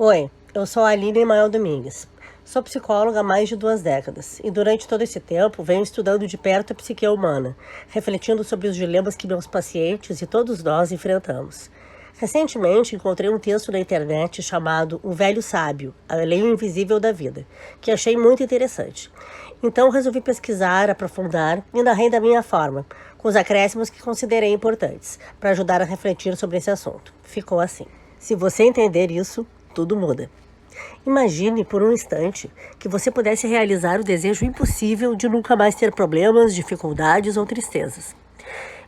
Oi, eu sou a Aline Emael Domingues. Sou psicóloga há mais de 2 décadas e durante todo esse tempo venho estudando de perto a psique humana, refletindo sobre os dilemas que meus pacientes e todos nós enfrentamos. Recentemente encontrei um texto na internet chamado O Velho Sábio, a Lei Invisível da Vida, que achei muito interessante. Então resolvi pesquisar, aprofundar e narrei da minha forma, com os acréscimos que considerei importantes, para ajudar a refletir sobre esse assunto. Ficou assim. Se você entender isso, tudo muda. Imagine por um instante que você pudesse realizar o desejo impossível de nunca mais ter problemas, dificuldades ou tristezas.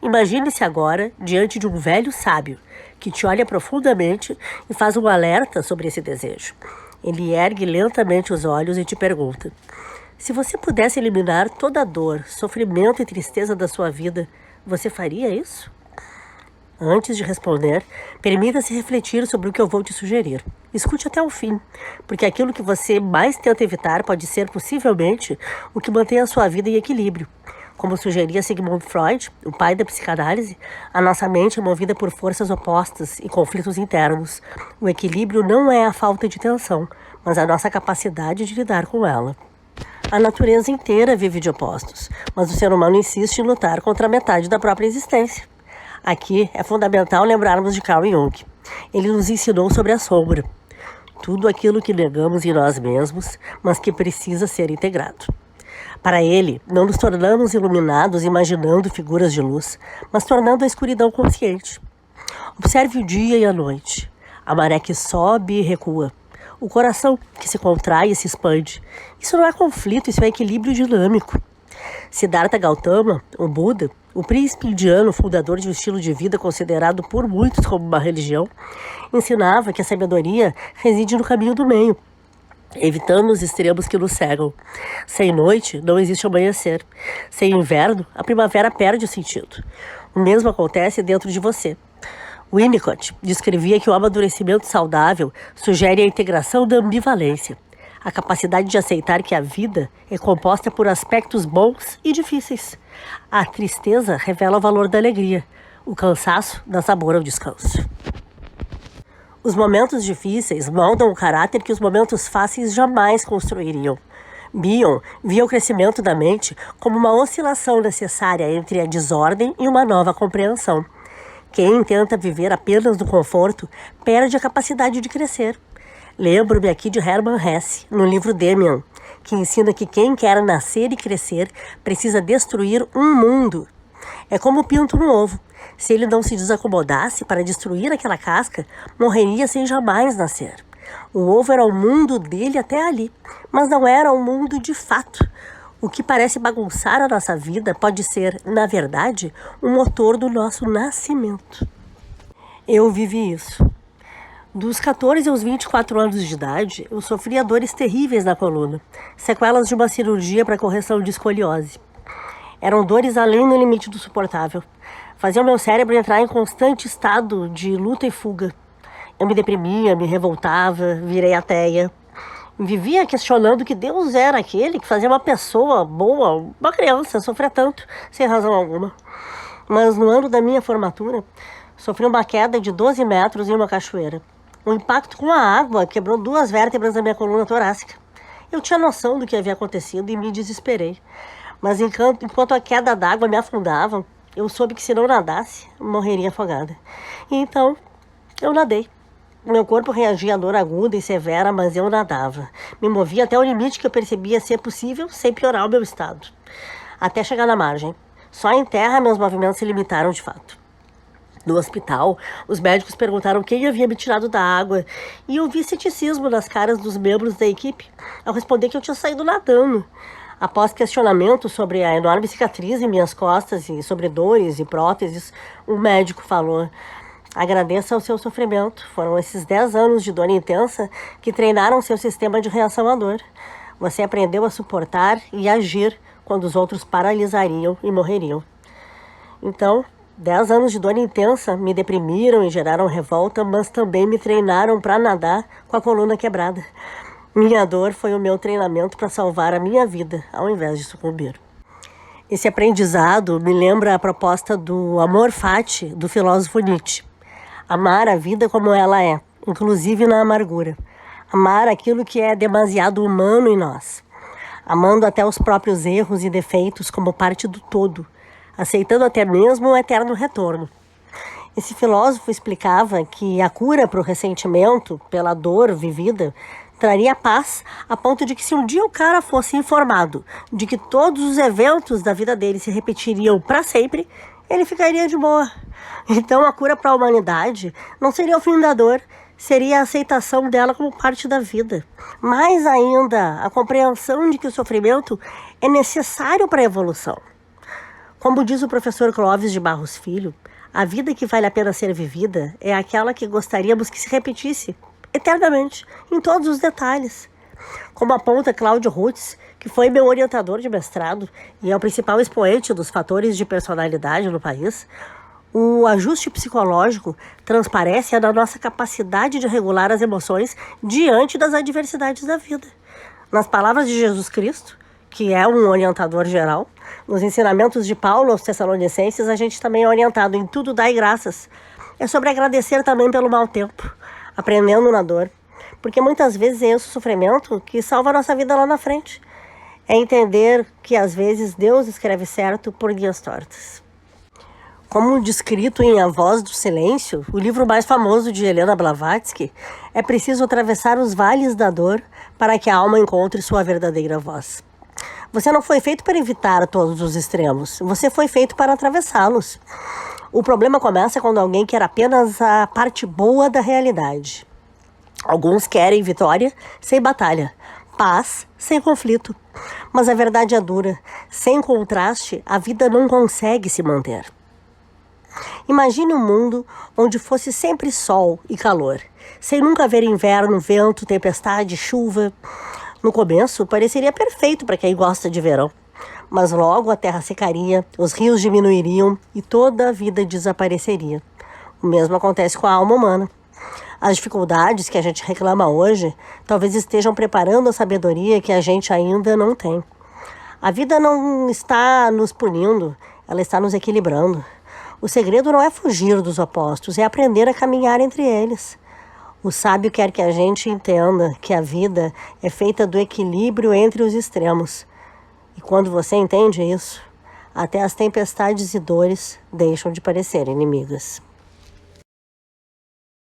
Imagine-se agora diante de um velho sábio que te olha profundamente e faz um alerta sobre esse desejo. Ele ergue lentamente os olhos e te pergunta: se você pudesse eliminar toda a dor, sofrimento e tristeza da sua vida, você faria isso? Antes de responder, permita-se refletir sobre o que eu vou te sugerir. Escute até o fim, porque aquilo que você mais tenta evitar pode ser, possivelmente, o que mantém a sua vida em equilíbrio. Como sugeria Sigmund Freud, o pai da psicanálise, a nossa mente é movida por forças opostas e conflitos internos. O equilíbrio não é a falta de tensão, mas a nossa capacidade de lidar com ela. A natureza inteira vive de opostos, mas o ser humano insiste em lutar contra a metade da própria existência. Aqui é fundamental lembrarmos de Carl Jung. Ele nos ensinou sobre a sombra. Tudo aquilo que negamos em nós mesmos, mas que precisa ser integrado. Para ele, não nos tornamos iluminados imaginando figuras de luz, mas tornando a escuridão consciente. Observe o dia e a noite, a maré que sobe e recua, o coração que se contrai e se expande. Isso não é conflito, isso é equilíbrio dinâmico. Siddhartha Gautama, o Buda, o príncipe indiano, fundador de um estilo de vida considerado por muitos como uma religião, ensinava que a sabedoria reside no caminho do meio, evitando os extremos que nos cegam. Sem noite, não existe amanhecer. Sem inverno, a primavera perde o sentido. O mesmo acontece dentro de você. Winnicott descrevia que o amadurecimento saudável sugere a integração da ambivalência, a capacidade de aceitar que a vida é composta por aspectos bons e difíceis. A tristeza revela o valor da alegria, o cansaço dá sabor ao descanso. Os momentos difíceis moldam o caráter que os momentos fáceis jamais construiriam. Bion via o crescimento da mente como uma oscilação necessária entre a desordem e uma nova compreensão. Quem tenta viver apenas no conforto perde a capacidade de crescer. Lembro-me aqui de Hermann Hesse, no livro Demian, que ensina que quem quer nascer e crescer precisa destruir um mundo. É como o pinto no ovo. Se ele não se desacomodasse para destruir aquela casca, morreria sem jamais nascer. O ovo era o mundo dele até ali, mas não era o mundo de fato. O que parece bagunçar a nossa vida pode ser, na verdade, o motor do nosso nascimento. Eu vivi isso. Dos 14 aos 24 anos de idade, eu sofria dores terríveis na coluna, sequelas de uma cirurgia para correção de escoliose. Eram dores além do limite do suportável. Faziam meu cérebro entrar em constante estado de luta e fuga. Eu me deprimia, me revoltava, virei ateia. Vivia questionando que Deus era aquele que fazia uma pessoa boa, uma criança, sofrer tanto, sem razão alguma. Mas no ano da minha formatura, sofri uma queda de 12 metros em uma cachoeira. O impacto com a água quebrou 2 vértebras da minha coluna torácica. Eu tinha noção do que havia acontecido e me desesperei. Mas enquanto a queda d'água me afundava, eu soube que se não nadasse, morreria afogada. E então, eu nadei. Meu corpo reagia à dor aguda e severa, mas eu nadava. Me movia até o limite que eu percebia ser possível sem piorar o meu estado. Até chegar na margem. Só em terra meus movimentos se limitaram de fato. No hospital, os médicos perguntaram quem havia me tirado da água e eu vi ceticismo nas caras dos membros da equipe ao responder que eu tinha saído nadando. Após questionamento sobre a enorme cicatriz em minhas costas e sobre dores e próteses, o médico falou: agradeça ao seu sofrimento. Foram esses 10 anos de dor intensa que treinaram seu sistema de reação à dor. Você aprendeu a suportar e agir quando os outros paralisariam e morreriam. Então, 10 anos de dor intensa me deprimiram e geraram revolta, mas também me treinaram para nadar com a coluna quebrada. Minha dor foi o meu treinamento para salvar a minha vida, ao invés de sucumbir. Esse aprendizado me lembra a proposta do amor fati do filósofo Nietzsche. Amar a vida como ela é, inclusive na amargura. Amar aquilo que é demasiado humano em nós, amando até os próprios erros e defeitos como parte do todo, aceitando até mesmo o eterno retorno. Esse filósofo explicava que a cura para o ressentimento, pela dor vivida, traria paz a ponto de que se um dia o cara fosse informado de que todos os eventos da vida dele se repetiriam para sempre, ele ficaria de boa. Então a cura para a humanidade não seria o fim da dor, seria a aceitação dela como parte da vida. Mais ainda, a compreensão de que o sofrimento é necessário para a evolução. Como diz o professor Clóvis de Barros Filho, a vida que vale a pena ser vivida é aquela que gostaríamos que se repetisse eternamente, em todos os detalhes. Como aponta Cláudio Rutz, que foi meu orientador de mestrado e é o principal expoente dos fatores de personalidade no país, o ajuste psicológico transparece na nossa capacidade de regular as emoções diante das adversidades da vida. Nas palavras de Jesus Cristo, que é um orientador geral, nos ensinamentos de Paulo aos Tessalonicenses, a gente também é orientado em tudo dai graças. É sobre agradecer também pelo mau tempo, aprendendo na dor, porque muitas vezes é esse o sofrimento que salva a nossa vida lá na frente. É entender que às vezes Deus escreve certo por guias tortas. Como descrito em A Voz do Silêncio, o livro mais famoso de Helena Blavatsky, é preciso atravessar os vales da dor para que a alma encontre sua verdadeira voz. Você não foi feito para evitar todos os extremos, você foi feito para atravessá-los. O problema começa quando alguém quer apenas a parte boa da realidade. Alguns querem vitória sem batalha, paz sem conflito. Mas a verdade é dura. Sem contraste, a vida não consegue se manter. Imagine um mundo onde fosse sempre sol e calor, sem nunca haver inverno, vento, tempestade, chuva. No começo, pareceria perfeito para quem gosta de verão. Mas logo a terra secaria, os rios diminuiriam e toda a vida desapareceria. O mesmo acontece com a alma humana. As dificuldades que a gente reclama hoje talvez estejam preparando a sabedoria que a gente ainda não tem. A vida não está nos punindo, ela está nos equilibrando. O segredo não é fugir dos opostos, é aprender a caminhar entre eles. O sábio quer que a gente entenda que a vida é feita do equilíbrio entre os extremos. E quando você entende isso, até as tempestades e dores deixam de parecer inimigas.